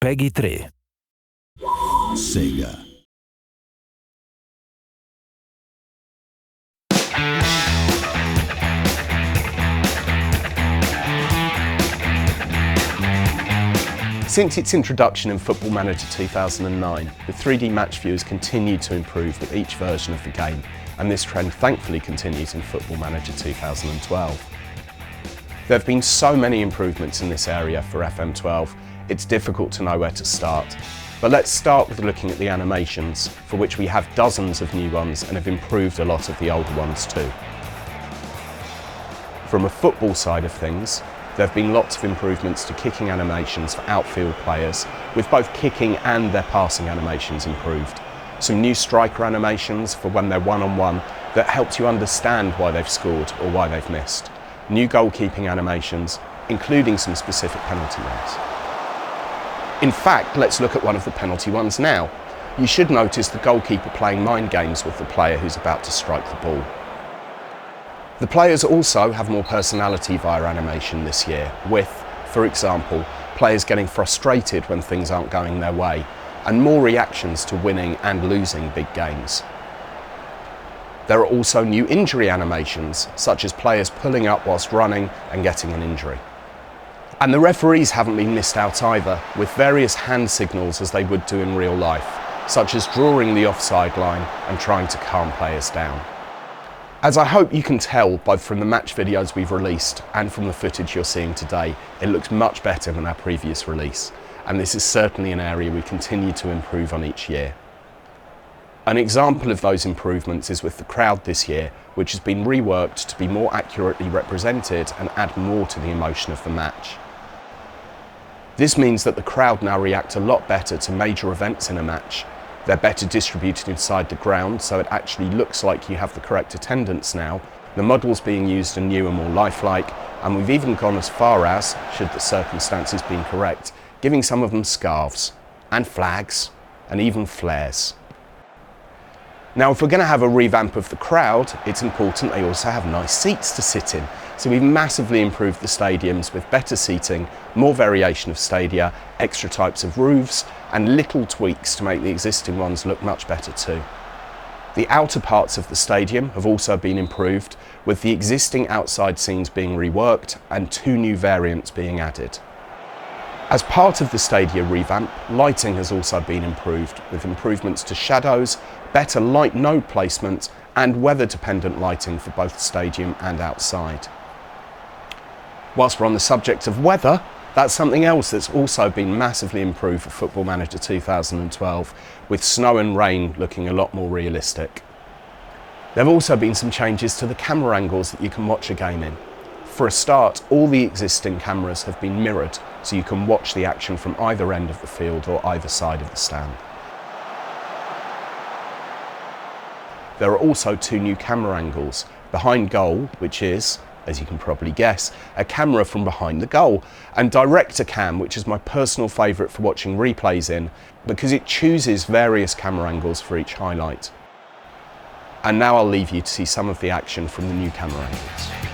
Peggy 3. Sega. Since its introduction in Football Manager 2009, the 3D match view has continued to improve with each version of the game, and this trend thankfully continues in Football Manager 2012. There have been so many improvements in this area for FM12, it's difficult to know where to start. But let's start with looking at the animations, for which we have dozens of new ones and have improved a lot of the older ones too. From a football side of things, there have been lots of improvements to kicking animations for outfield players, with both kicking and their passing animations improved. Some new striker animations for when they're one-on-one that helps you understand why they've scored or why they've missed. New goalkeeping animations, including some specific penalty ones. In fact, let's look at one of the penalty ones now. You should notice the goalkeeper playing mind games with the player who's about to strike the ball. The players also have more personality via animation this year, with, for example, players getting frustrated when things aren't going their way, and more reactions to winning and losing big games. There are also new injury animations, such as players pulling up whilst running and getting an injury. And the referees haven't been missed out either, with various hand signals as they would do in real life, such as drawing the offside line and trying to calm players down. As I hope you can tell both from the match videos we've released and from the footage you're seeing today, it looks much better than our previous release, and this is certainly an area we continue to improve on each year. An example of those improvements is with the crowd this year, which has been reworked to be more accurately represented and add more to the emotion of the match. This means that the crowd now react a lot better to major events in a match. They're better distributed inside the ground, so it actually looks like you have the correct attendance now. The models being used are new and more lifelike, and we've even gone as far as, should the circumstances be correct, giving some of them scarves, and flags, and even flares. Now, if we're going to have a revamp of the crowd, it's important they also have nice seats to sit in. So we've massively improved the stadiums with better seating, more variation of stadia, extra types of roofs, and little tweaks to make the existing ones look much better too. The outer parts of the stadium have also been improved, with the existing outside scenes being reworked and 2 new variants being added. As part of the stadia revamp, lighting has also been improved, with improvements to shadows, better light node placement, and weather-dependent lighting for both stadium and outside. Whilst we're on the subject of weather, that's something else that's also been massively improved for Football Manager 2012, with snow and rain looking a lot more realistic. There have also been some changes to the camera angles that you can watch a game in. For a start, all the existing cameras have been mirrored, so you can watch the action from either end of the field or either side of the stand. There are also 2 new camera angles, behind goal, which is, as you can probably guess, a camera from behind the goal, and director cam, which is my personal favourite for watching replays in, because it chooses various camera angles for each highlight. And now I'll leave you to see some of the action from the new camera angles.